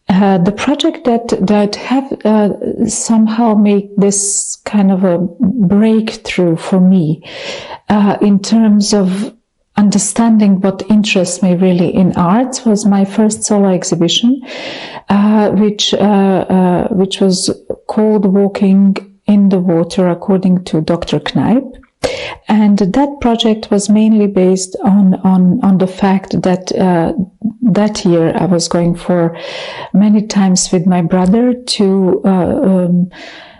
The project that have somehow made this kind of a breakthrough for me in terms of understanding what interests me really in arts was my first solo exhibition, which was called Walking in the Water according to Dr. Kneipp. And that project was mainly based on the fact that that year I was going for many times with my brother to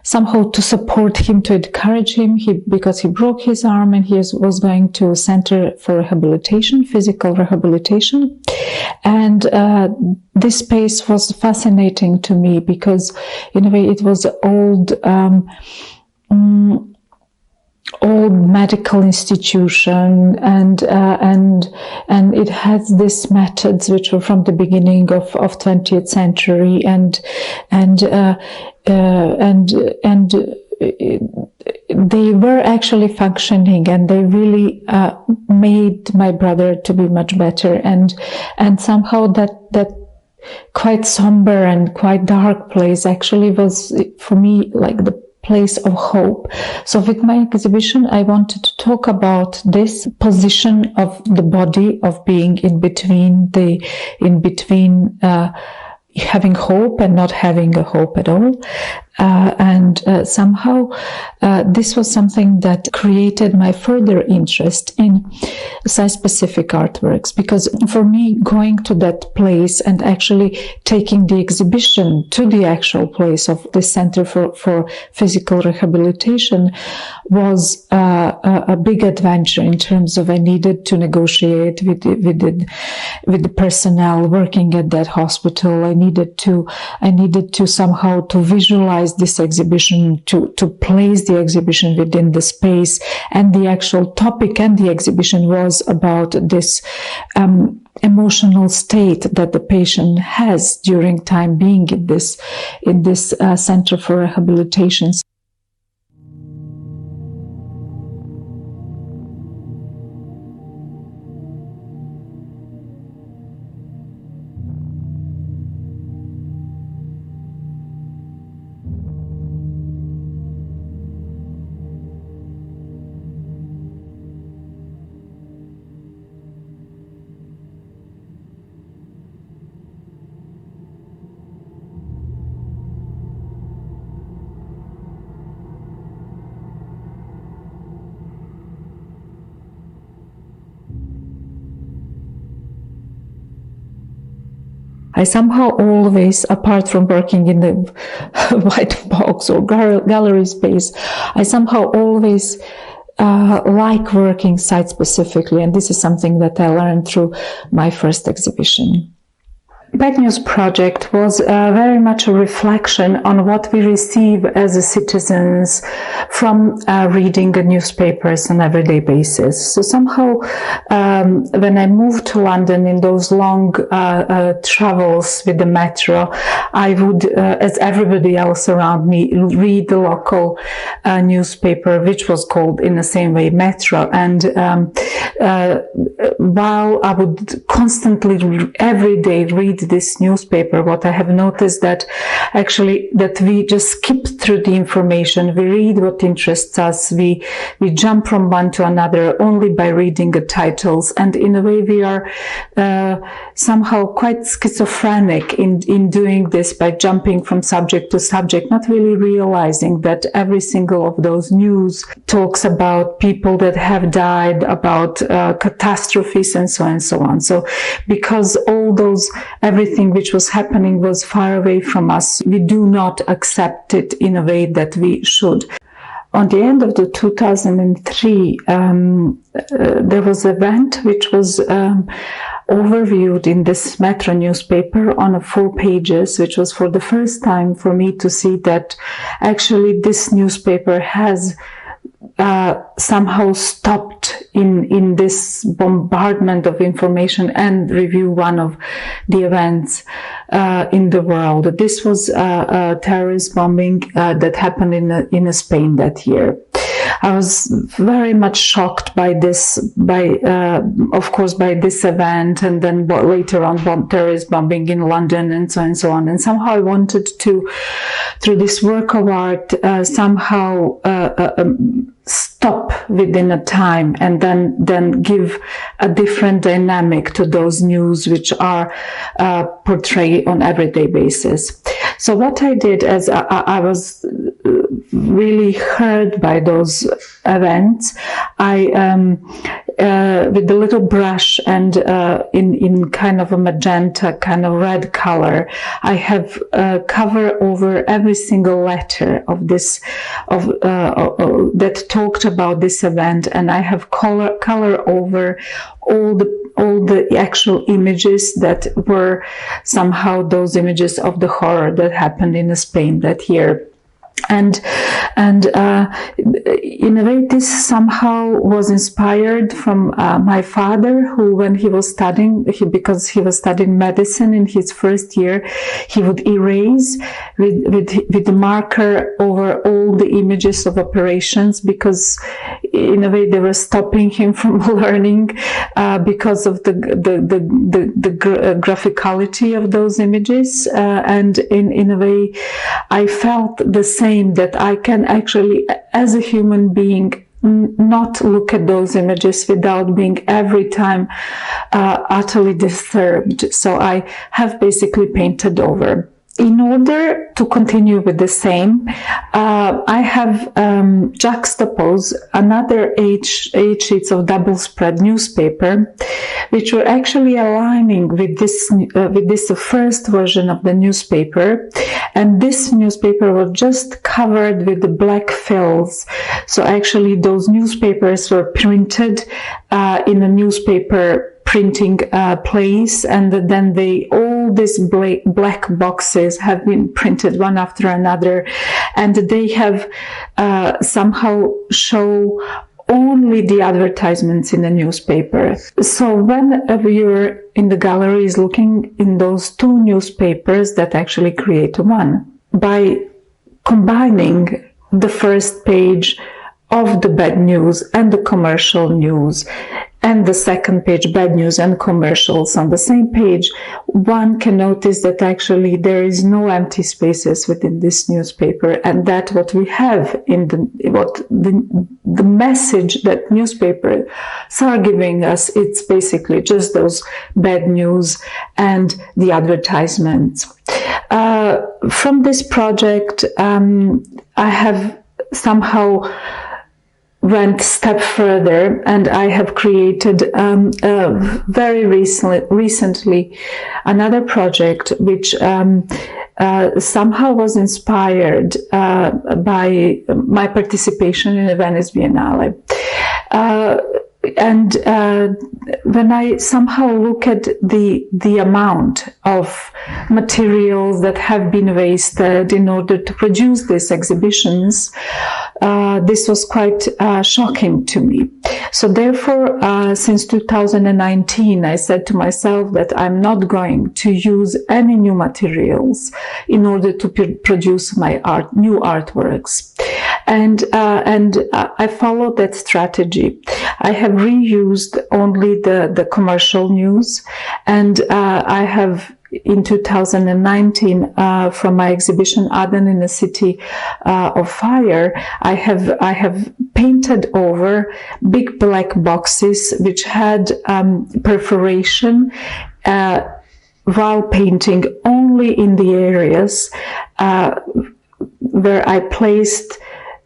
somehow to support him, to encourage him, because he broke his arm and he was going to Center for Rehabilitation, physical rehabilitation. And this space was fascinating to me because in a way it was old medical institution, and it has these methods which were from the beginning of 20th century, and they were actually functioning, and they really made my brother to be much better, and somehow that quite somber and quite dark place actually was for me like the place of hope. So with my exhibition, I wanted to talk about this position of the body, of being in between having hope and not having a hope at all. Somehow this was something that created my further interest in site-specific artworks, because for me, going to that place and actually taking the exhibition to the actual place of the Center for Physical Rehabilitation was a big adventure in terms of I needed to negotiate with the personnel working at that hospital. I needed to somehow to visualize this exhibition, to place the exhibition within the space, and the actual topic and the exhibition was about this emotional state that the patient has during time being in this Center for Rehabilitation. I somehow always, apart from working in the white box or gallery space, I somehow always like working site-specifically, and this is something that I learned through my first exhibition. Bad News Project was very much a reflection on what we receive as citizens from reading the newspapers on an everyday basis. So somehow, when I moved to London in those long travels with the metro, I would, as everybody else around me, read the local newspaper, which was called in the same way Metro. And while I would constantly, every day, read this newspaper, what I have noticed that actually that we just skip through the information, we read what interests us, we jump from one to another only by reading the titles, and in a way we are somehow quite schizophrenic in doing this by jumping from subject to subject, not really realizing that every single of those news talks about people that have died, about catastrophes and so on and so on. So because all those, everything which was happening was far away from us, we do not accept it in a way that we should. On the end of the 2003, there was an event which was overviewed in this Metro newspaper on 4 pages, which was for the first time for me to see that actually this newspaper has somehow stopped in this bombardment of information and review one of the events in the world. This was a terrorist bombing that happened in Spain that year. I was very much shocked by this, of course, by this event, and then later on terrorist bombing in London, and so on and so on. And somehow I wanted to, through this work of art, somehow stop within a time and then give a different dynamic to those news which are portrayed on everyday basis. So what I did, as I was really hurt by those events, I with the little brush and in kind of a magenta, kind of red color, I have cover over every single letter of this that talked about this event, and I have color over all the actual images that were somehow those images of the horror that happened in Spain that year. And in a way, this somehow was inspired from my father, who, when he was studying, because he was studying medicine in his first year, he would erase with the marker over all the images of operations, because in a way they were stopping him from learning because of the graphicality of those images. And in a way, I felt the same, that I can actually, as a human being, not look at those images without being every time utterly disturbed. So I have basically painted over. In order to continue with the same, I have juxtaposed another 8 sheets of double spread newspaper, which were actually aligning with this first version of the newspaper. And this newspaper was just covered with the black fills. So actually those newspapers were printed in a newspaper printing place, and then all these black boxes have been printed one after another, and they have somehow show only the advertisements in the newspaper. So when a viewer in the gallery is looking in those 2 newspapers that actually create one, by combining the first page of the bad news and the commercial news, and the second page, bad news and commercials on the same page, one can notice that actually there is no empty spaces within this newspaper, and that what we have in the message that newspapers are giving us, it's basically just those bad news and the advertisements. From this project, I have somehow went a step further, and I have created very recently another project which somehow was inspired by my participation in the Venice Biennale. And when I somehow look at the amount of materials that have been wasted in order to produce these exhibitions, this was quite shocking to me. So therefore, since 2019, I said to myself that I'm not going to use any new materials in order to produce my new artworks. And I followed that strategy. I have reused only the commercial news, and I have in 2019 from my exhibition Aden in the City of Fire, I have painted over big black boxes which had perforation while painting only in the areas where I placed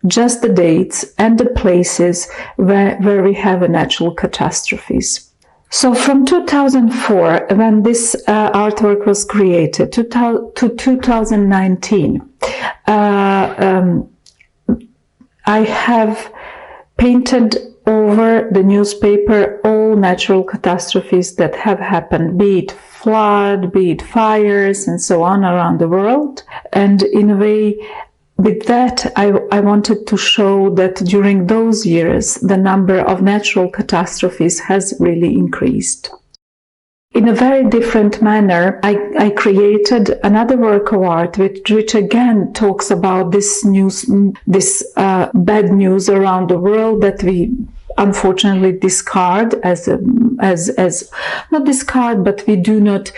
just the dates and the places where we have natural catastrophes. So from 2004, when this artwork was created, to 2019, I have painted over the newspaper all natural catastrophes that have happened, be it flood, be it fires, and so on around the world. And in a way, with that, I wanted to show that during those years, the number of natural catastrophes has really increased. in a very different manner, I created another work of art which again talks about this news, this bad news around the world that we unfortunately discard as not discard, but we do not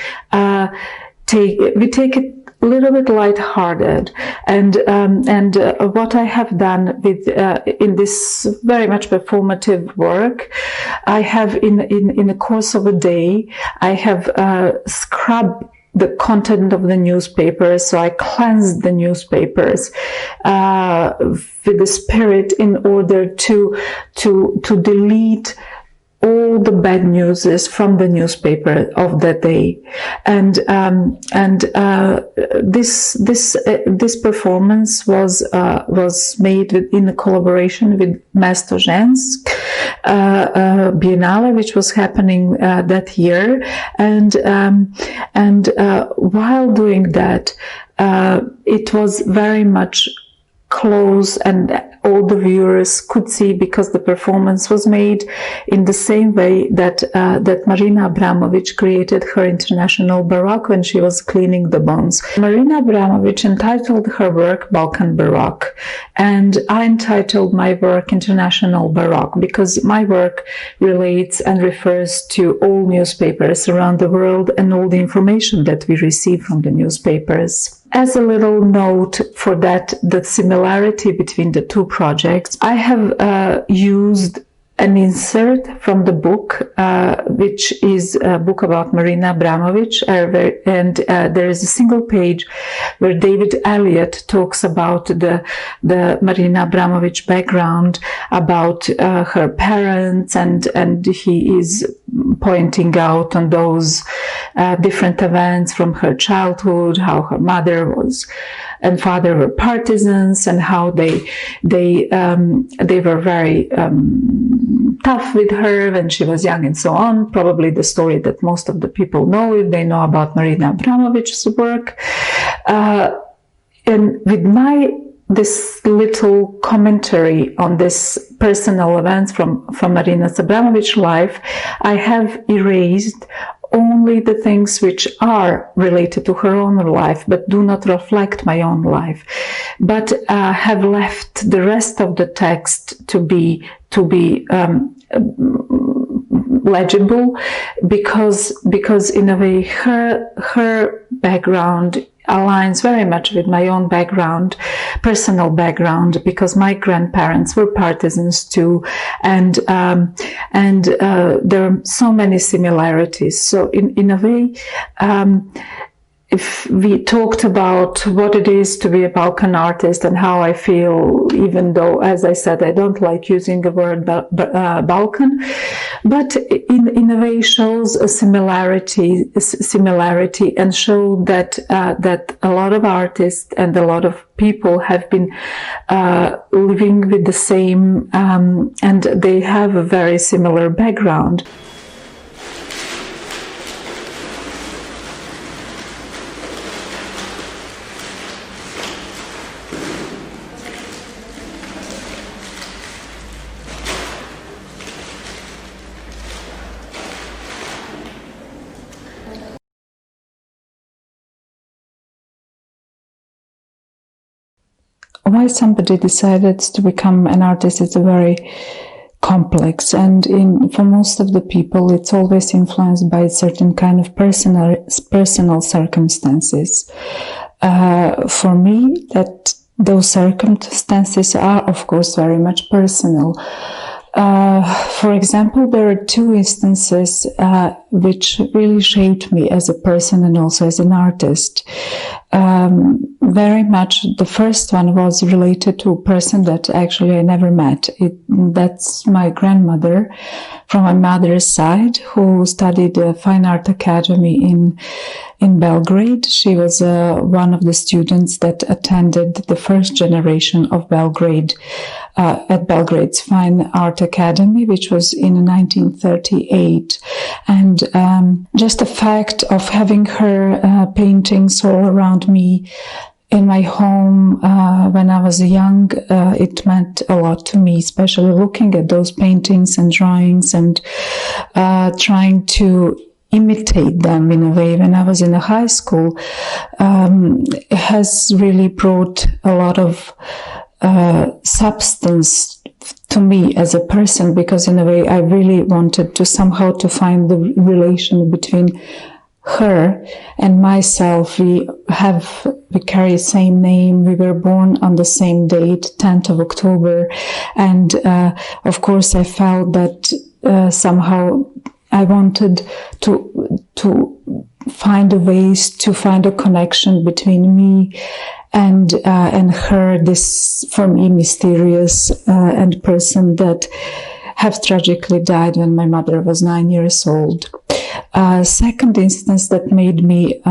take it a little bit lighthearted, and what I have done with in this very much performative work, I have in the course of a day, I have scrubbed the content of the newspapers. So I cleansed the newspapers with the spirit in order to delete all the bad news from the newspaper of that day, and this performance was made in a collaboration with Mestožensk Biennale, which was happening that year, and while doing that, it was very much close, and all the viewers could see, because the performance was made in the same way that Marina Abramović created her International Baroque when she was cleaning the bones. Marina Abramović entitled her work Balkan Baroque, and I entitled my work International Baroque, because my work relates and refers to all newspapers around the world and all the information that we receive from the newspapers. As a little note for that, the similarity between the two projects, I have used an insert from the book, which is a book about Marina Abramović, and there is a single page where David Elliott talks about the Marina Abramović background, about her parents, and he is pointing out on those different events from her childhood, how her mother was and father were partisans, and how they were very tough with her when she was young, and so on. Probably the story that most of the people know if they know about Marina Abramović's work. And with this little commentary on this personal events from Marina Abramović's life, I have erased only the things which are related to her own life, but do not reflect my own life, but have left the rest of the text to be legible, because in a way her background aligns very much with my own background, personal background, because my grandparents were partisans too, and there are so many similarities. So in a way, if we talked about what it is to be a Balkan artist and how I feel, even though, as I said, I don't like using the word Balkan, but in a way shows a similarity, and show that a lot of artists and a lot of people have been living with the same, and they have a very similar background. Why somebody decided to become an artist is a very complex, and for most of the people it's always influenced by a certain kind of personal circumstances. For me, those circumstances are of course very much personal. For example, there are two instances which really shaped me as a person and also as an artist. Very much, the first one was related to a person that actually I never met. That's my grandmother from my mother's side, who studied a fine art academy in Belgrade. She was one of the students that attended the first generation of Belgrade, at Belgrade's Fine Art Academy, which was in 1938. And just the fact of having her paintings all around me in my home when I was young, it meant a lot to me, especially looking at those paintings and drawings and trying to imitate them in a way when I was in a high school has really brought a lot of substance to me as a person, because in a way I really wanted to somehow to find the relation between her and myself. We carry the same name. We were born on the same date, 10th of October. And of course I felt that somehow I wanted to find ways to find a connection between me and her, this for me mysterious and person that have tragically died when my mother was 9 years old. Second instance that made me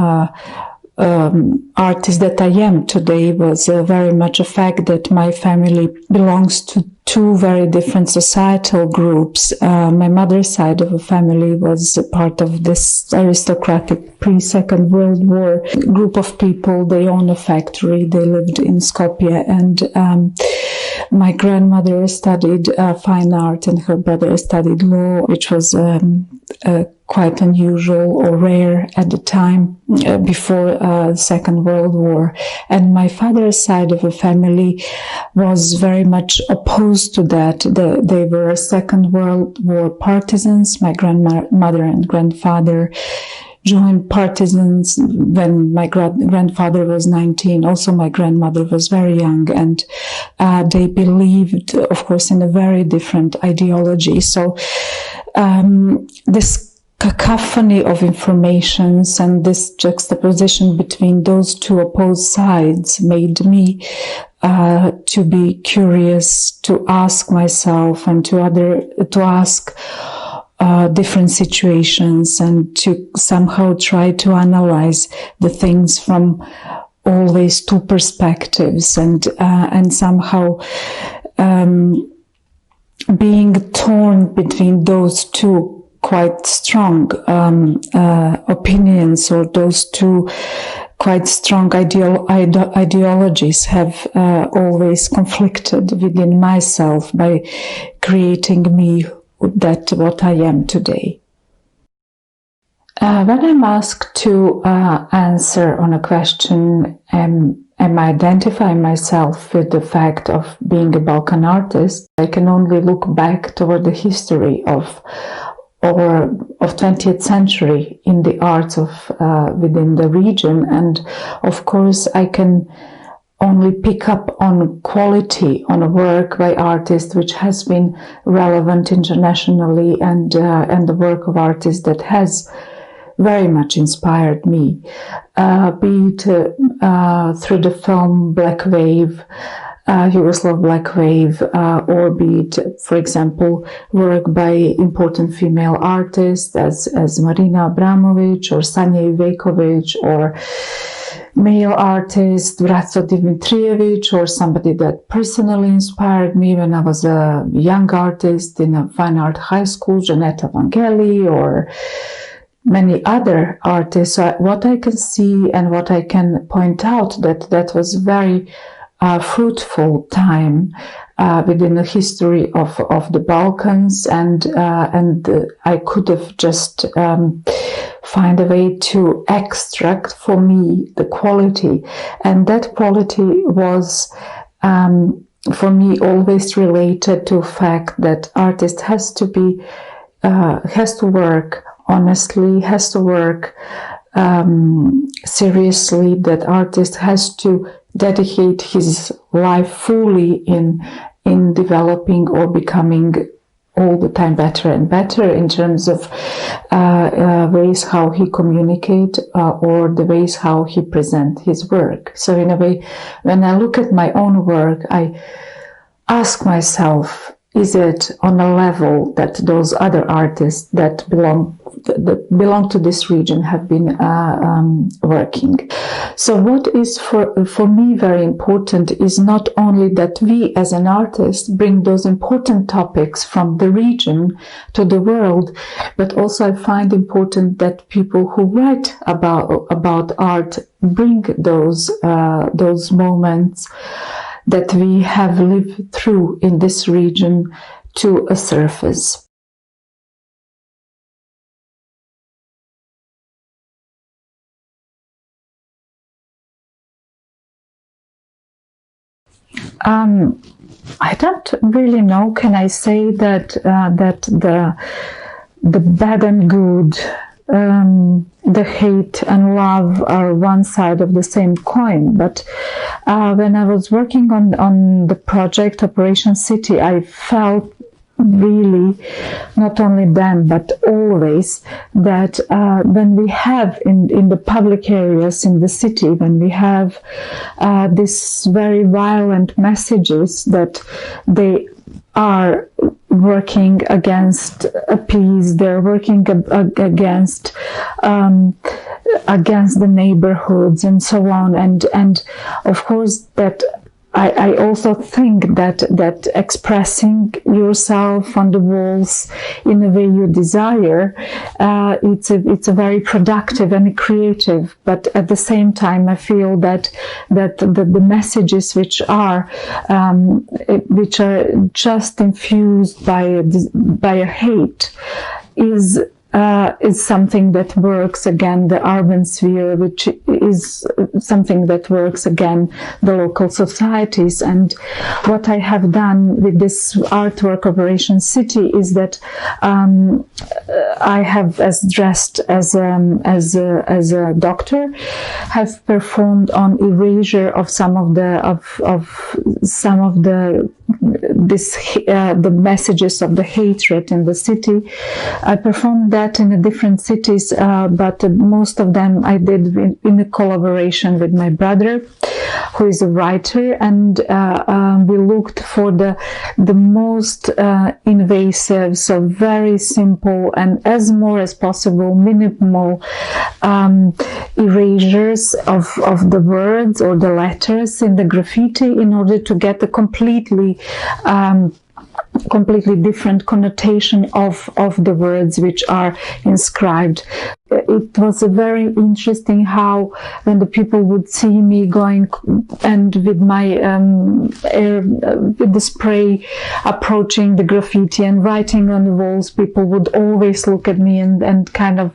artist that I am today was very much a fact that my family belongs to two very different societal groups. My mother's side of the family was a part of this aristocratic pre-Second World War group of people. They own a factory. They lived in Skopje, and my grandmother studied fine art and her brother studied law, which was quite unusual or rare at the time before the Second World War. And my father's side of the family was very much opposed to that. They were Second World War partisans. My grandmother and grandfather joined partisans when my grandfather was 19. Also, my grandmother was very young, and they believed, of course, in a very different ideology. So this cacophony of informations and this juxtaposition between those two opposed sides made me to be curious, to ask myself and to ask different situations, and to somehow try to analyze the things from always two perspectives, and somehow being torn between those two quite strong opinions, or those two quite strong ideologies have always conflicted within myself by creating me that what I am today. When I'm asked to answer on a question, am I identifying myself with the fact of being a Balkan artist, I can only look back toward the history of 20th century in the arts of within the region, and of course I can only pick up on quality on a work by artists which has been relevant internationally, and the work of artists that has very much inspired me, be it through the film Black Wave, Yugoslav Black Wave, or be it, for example, work by important female artists as Marina Abramović or Sanja Ivejković, or male artist Vraco Dimitrijević, or somebody that personally inspired me when I was a young artist in a fine art high school, Janeta Vangeli, or many other artists. So what I can see and what I can point out, that was very fruitful time within the history of the Balkans, and I could have just find a way to extract for me the quality, and that quality was for me always related to the fact that artist has to work honestly, has to work seriously, that artist has to dedicate his life fully in developing or becoming all the time better and better in terms of ways how he communicate or the ways how he present his work. So in a way, when I look at my own work, I ask myself, is it on a level that those other artists that belong to this region have been working? So what is for me very important is not only that we as an artist bring those important topics from the region to the world, but also I find important that people who write about art bring those moments that we have lived through in this region to a surface. I don't really know. Can I say that the bad and good, the hate and love are one side of the same coin? But when I was working on the project Operation City, I felt really, not only then but always, that when we have in the public areas in the city, when we have these very violent messages, that they are working against peace, they're working against the neighborhoods and so on, and of course that I also think that expressing yourself on the walls in a way you desire, it's a very productive and creative. But at the same time, I feel that the messages which are just infused by a hate is something that works again the urban sphere, which is something that works again the local societies. And what I have done with this artwork Operation City is that I have, as dressed as a doctor, have performed on erasure of some of the the messages of the hatred in the city. I performed that in different cities, but most of them I did in a collaboration with my brother, who is a writer, and we looked for the most invasive, so very simple and as more as possible minimal erasures of the words or the letters in the graffiti, in order to get a completely different connotation of the words which are inscribed. It was a very interesting how, when the people would see me going and with my with the spray approaching the graffiti and writing on the walls, people would always look at me and kind of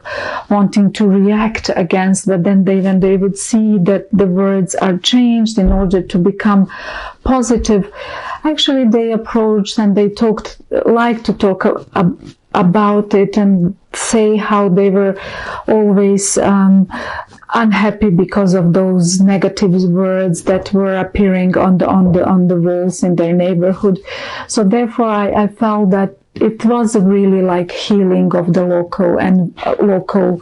wanting to react against. But then when they would see that the words are changed in order to become positive, actually they approached and they like to talk about it and say how they were always unhappy because of those negative words that were appearing on the walls in their neighborhood. So therefore I felt that it was really like healing of the local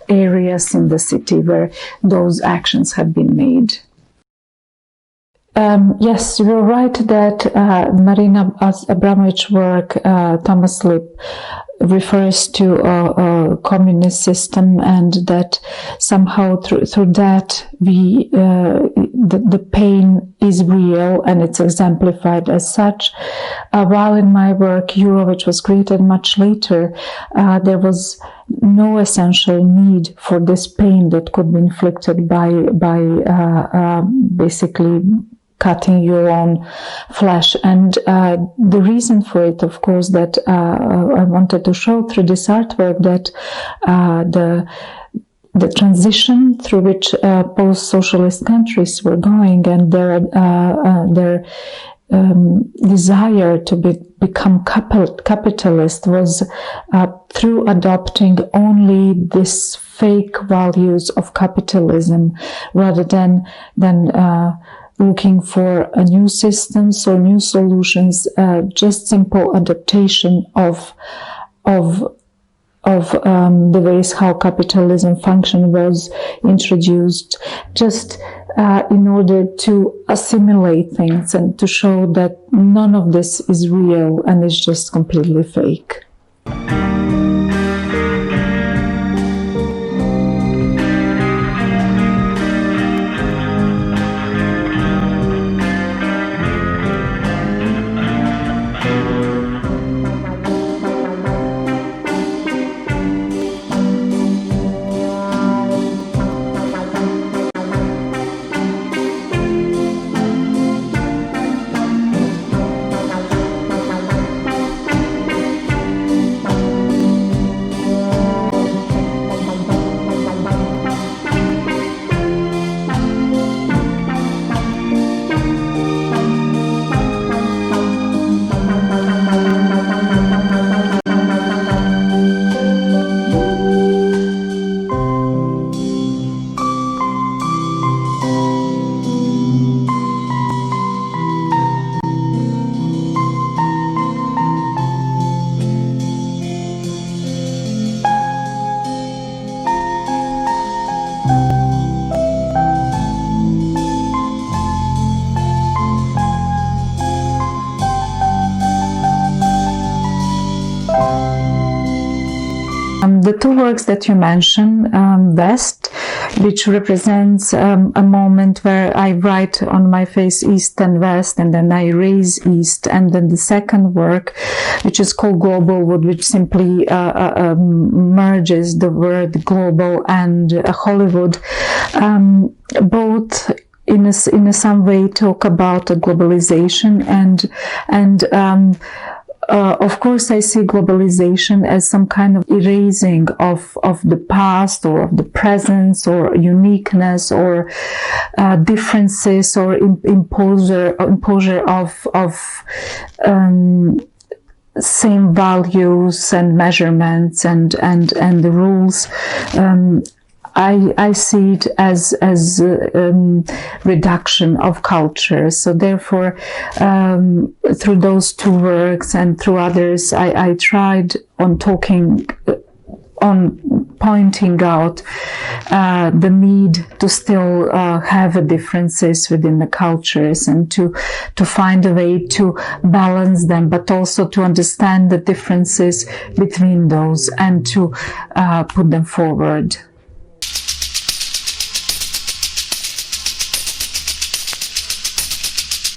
areas in the city where those actions have been made. Yes, you're right that Marina Abramovich's work, Thomas Lip, refers to a communist system, and that somehow through that the pain is real and it's exemplified as such. While in my work, Euro, which was created much later, there was no essential need for this pain that could be inflicted by basically cutting your own flesh. And the reason for it, of course, that I wanted to show through this artwork, that the transition through which post-socialist countries were going, and their desire to become capitalist was through adopting only this fake values of capitalism, rather than looking for a new systems or new solutions, just simple adaptation of the ways how capitalism function was introduced, just in order to assimilate things and to show that none of this is real and it's just completely fake. two works that you mentioned, West, which represents a moment where I write on my face East and West, and then I erase East, and then the second work, which is called Global Wood, which simply merges the word global and Hollywood, both in some way talk about globalization and of course, I see globalization as some kind of erasing of the past or of the present or uniqueness or differences or imposure of same values and measurements and the rules. I see it as reduction of culture. So therefore, through those two works and through others, I tried on pointing out the need to still have differences within the cultures and to find a way to balance them, but also to understand the differences between those and to put them forward.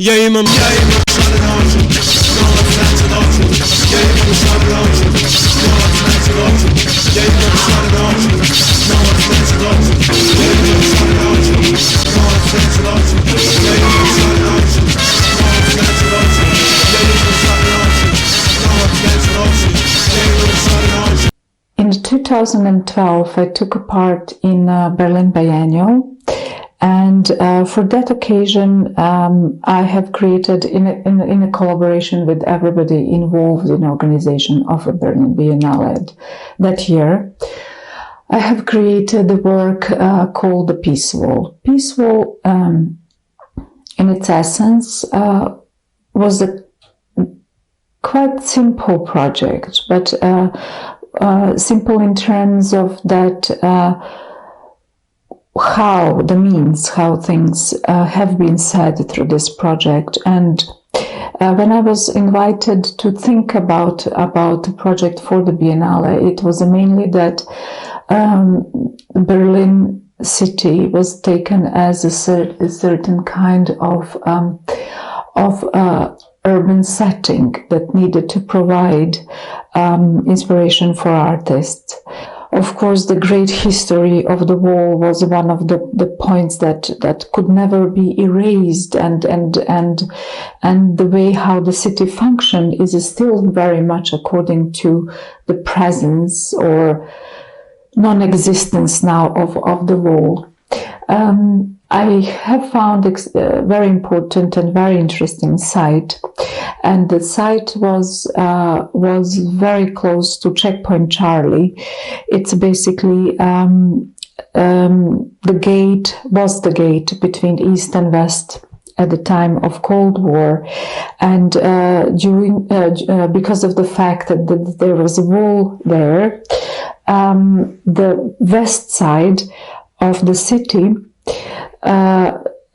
Ja imam šare noći, novac neće doći. Ja imam šare noći, novac neće doći. Ja imam šare noći, novac neće doći. Ja imam šare noći, novac neće doći. Ja imam šare noći, novac neće doći. Ja imam šare noći, novac neće doći. Ja imam šare noći. In 2012, I took a part in Berlin Biennial. And for that occasion, I have created, in a collaboration with everybody involved in organization of a Berlin Biennale that year, I have created the work called the Peace Wall. Peace Wall, in its essence, was a quite simple project, but simple in terms of that how things have been said through this project. And when I was invited to think about the project for the Biennale, it was mainly that Berlin city was taken as a certain kind of urban setting that needed to provide inspiration for artists. Of course, the great history of the wall was one of the points that could never be erased, and the way how the city functioned is still very much according to the presence or non-existence now of the wall. I have found a very important and very interesting site, and the site was very close to Checkpoint Charlie. It's basically the gate between East and West at the time of Cold War, and because of the fact that there was a wall there, the west side of the city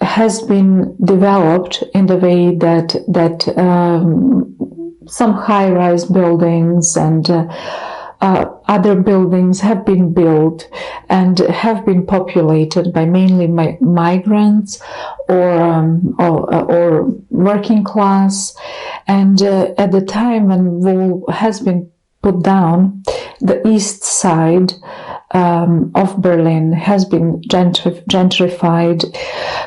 has been developed in the way that some high-rise buildings and other buildings have been built and have been populated by mainly migrants or working class. And at the time when wall has been put down, the east side of Berlin has been gentrified.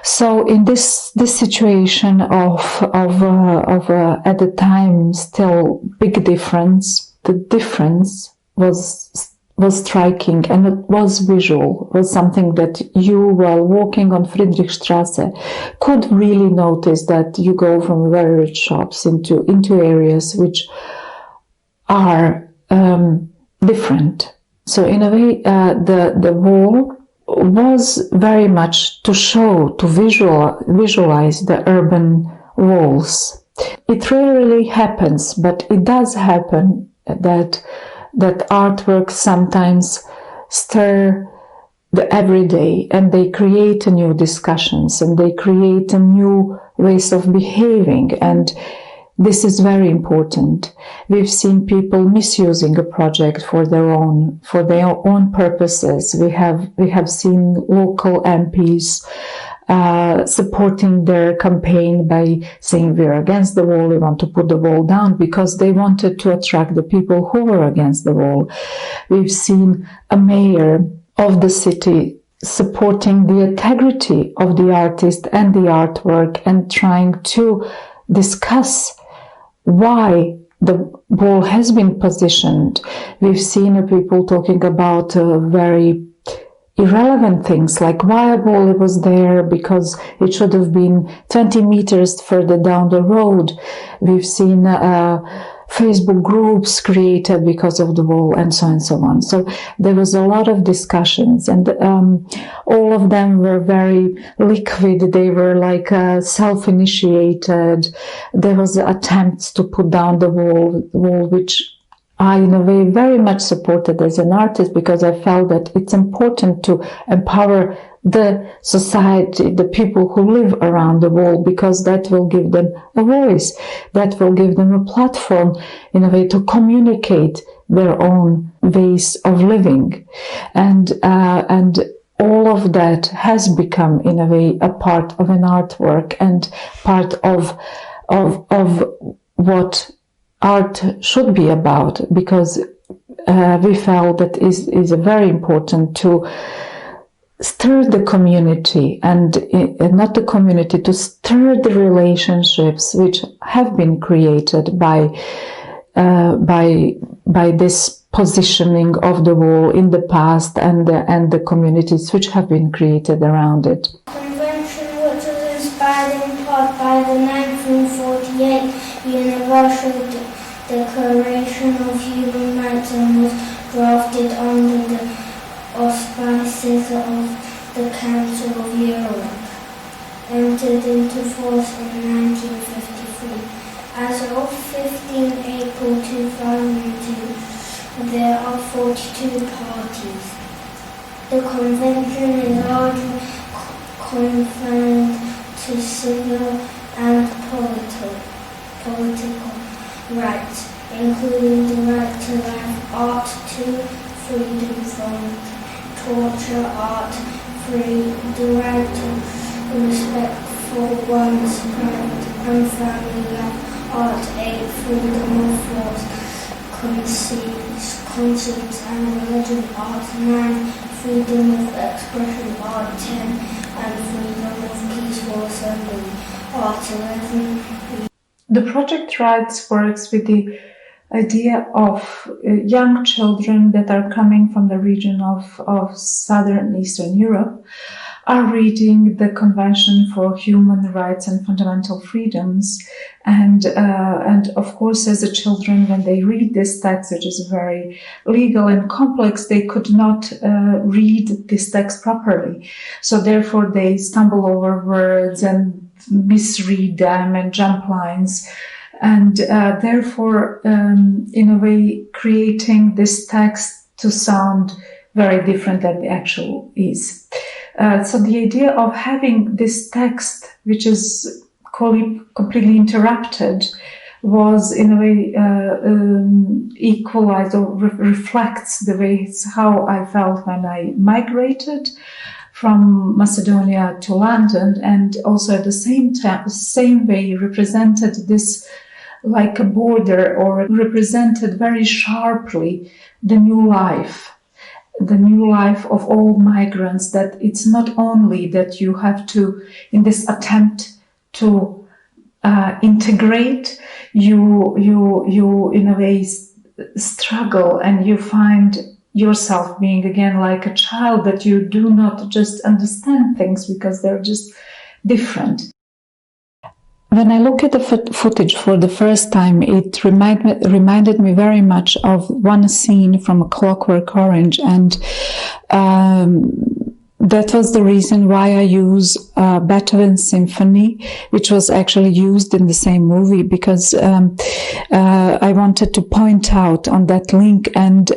So in this situation of at the time still big difference, the difference was striking, and it was visual. It was something that you, while walking on Friedrichstrasse, could really notice that you go from very rich shops into areas which are different. So in a way, the wall was very much to visualize the urban walls. It rarely happens, but it does happen that artworks sometimes stir the everyday, and they create new discussions, and they create new ways of behaving, and this is very important. We've seen people misusing a project for their own purposes. We have seen local MPs supporting their campaign by saying we're against the wall, we want to put the wall down, because they wanted to attract the people who were against the wall. We've seen a mayor of the city supporting the integrity of the artist and the artwork and trying to discuss why the wall has been positioned. We've seen people talking about very irrelevant things, like why a wall was there, because it should have been 20 meters further down the road. We've seen Facebook groups created because of the wall, and so on and so on. So there was a lot of discussions, and all of them were very liquid. They were like self-initiated. There was attempts to put down the wall, which I, in a way, very much supported as an artist, because I felt that it's important to empower the society, the people who live around the wall, because that will give them a voice, that will give them a platform, in a way, to communicate their own ways of living. And all of that has become, in a way, a part of an artwork and part of what art should be about, because we felt that is very important to stir the community, and not the community, to stir the relationships which have been created by this positioning of the wall in the past, and the communities which have been created around it. Convention, which was inspired in part by the 1948 Universal Declaration of Human Rights, and was drafted under the auspices of the Council of Europe, entered into force in 1953. As of 15 April 2002, there are 42 parties. The convention is largely confined to civil and political rights, including the right to life, art, to freedom from torture, art, free, the right to respect for one's private and family life, art, aid, freedom of thought, conscience and religion, art 9, freedom of expression, art 10, and freedom of peaceful assembly, art 11. The project Rights works with the idea of young children that are coming from the region of Southern and Eastern Europe are reading the Convention for Human Rights and Fundamental Freedoms, and of course, as the children, when they read this text, which is very legal and complex, they could not read this text properly. So therefore, they stumble over words and misread them and jump lines. And therefore, in a way, creating this text to sound very different than the actual is. So the idea of having this text, which is completely interrupted, was in a way equalized or reflects the ways how I felt when I migrated from Macedonia to London, and also at the same time, same way represented this like a border, or represented very sharply the new life of all migrants, that it's not only that you have to, in this attempt to integrate, you in a way struggle, and you find yourself being again like a child, that you do not just understand things because they're just different. When I look at the footage for the first time, it reminded me very much of one scene from A Clockwork Orange, and that was the reason why I use Beethoven's Symphony, which was actually used in the same movie, because I wanted to point out on that link, and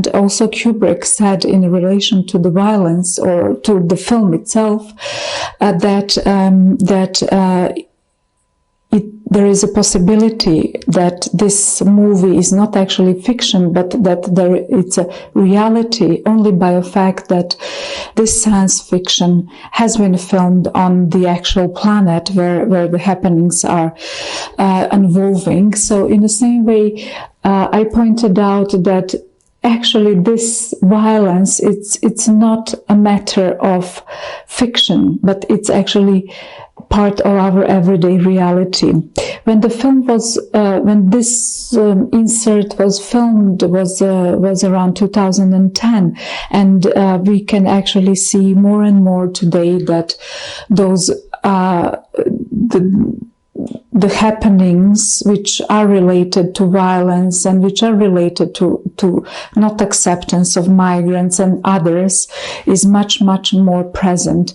also Kubrick said in relation to the violence, or to the film itself, that there is a possibility that this movie is not actually fiction, but that it's a reality only by the fact that this science fiction has been filmed on the actual planet where the happenings are unfolding. So in the same way, I pointed out that actually this violence, it's not a matter of fiction, but it's actually part of our everyday reality. When the film was, when this insert was filmed, was around 2010, and we can actually see more and more today that those the happenings which are related to violence and which are related to not acceptance of migrants and others is much more present.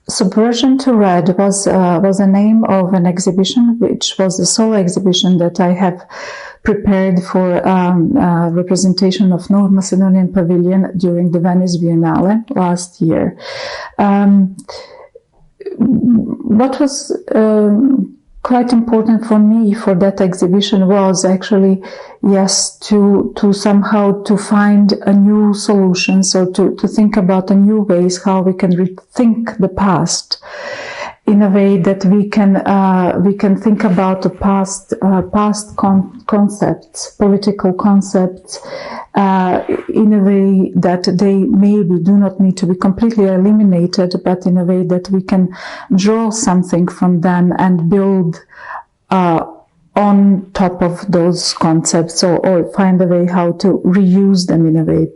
Subversion to Red was the name of an exhibition, which was the sole exhibition that I have prepared for representation of North Macedonian Pavilion during the Venice Biennale last year. What was quite important for me for that exhibition was actually, yes, to somehow to find a new solutions, or to think about a new ways how we can rethink the past in a way that we can think about the past concepts, political concepts, in a way that they maybe do not need to be completely eliminated, but in a way that we can draw something from them and build on top of those concepts, or find a way how to reuse them in a way.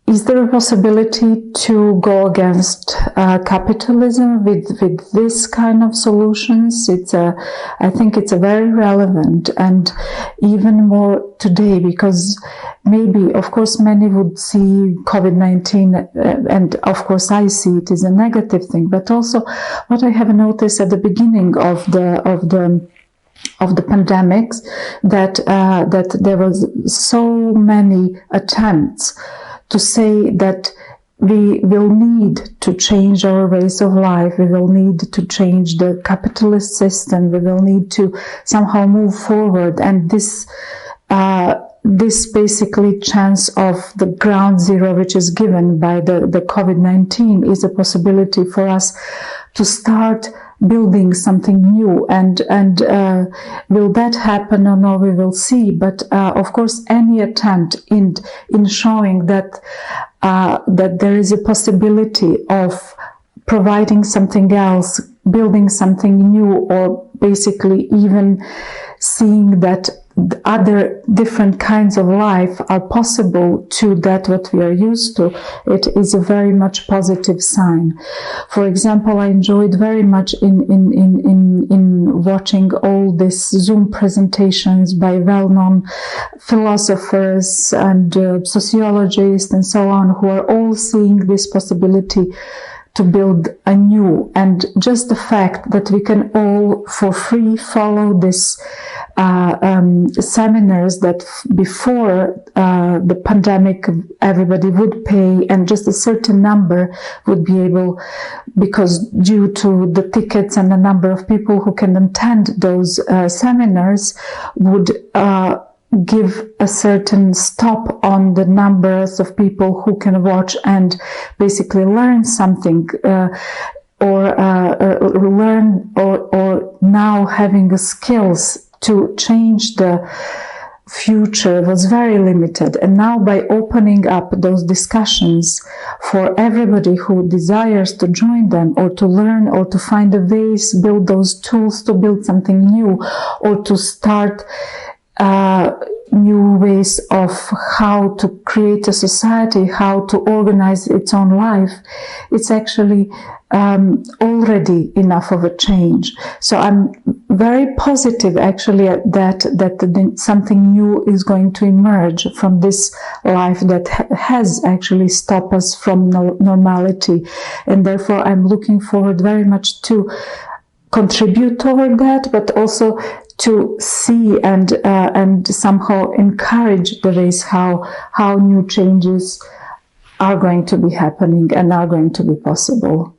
Is there a possibility to go against capitalism with this kind of solutions? I think it's a very relevant, and even more today, because maybe, of course, many would see COVID-19, and of course I see it as a negative thing, but also what I have noticed at the beginning of the pandemics, that there was so many attempts to say that we will need to change our ways of life, we will need to change the capitalist system, we will need to somehow move forward, and this basically chance of the ground zero which is given by the COVID-19 is a possibility for us to start building something new, and will that happen or no, we will see. But of course, any attempt in showing that there is a possibility of providing something else, building something new, or basically even seeing that other different kinds of life are possible to that what we are used to, it is a very much positive sign. For example, I enjoyed very much in watching all these Zoom presentations by well-known philosophers and sociologists and so on, who are all seeing this possibility to build anew. And just the fact that we can all for free follow this seminars that before the pandemic everybody would pay, and just a certain number would be able, because due to the tickets and the number of people who can attend those seminars, would give a certain stop on the numbers of people who can watch and basically learn something. learn or now having the skills to change the future was very limited. And now by opening up those discussions for everybody who desires to join them or to learn or to find the ways, build those tools to build something new or to start new ways of how to create a society, how to organize its own life, it's actually already enough of a change. So I'm very positive actually that something new is going to emerge from this life that has actually stopped us from normality. And therefore I'm looking forward very much to contribute toward that, but also to see and somehow encourage the ways how new changes are going to be happening and are going to be possible.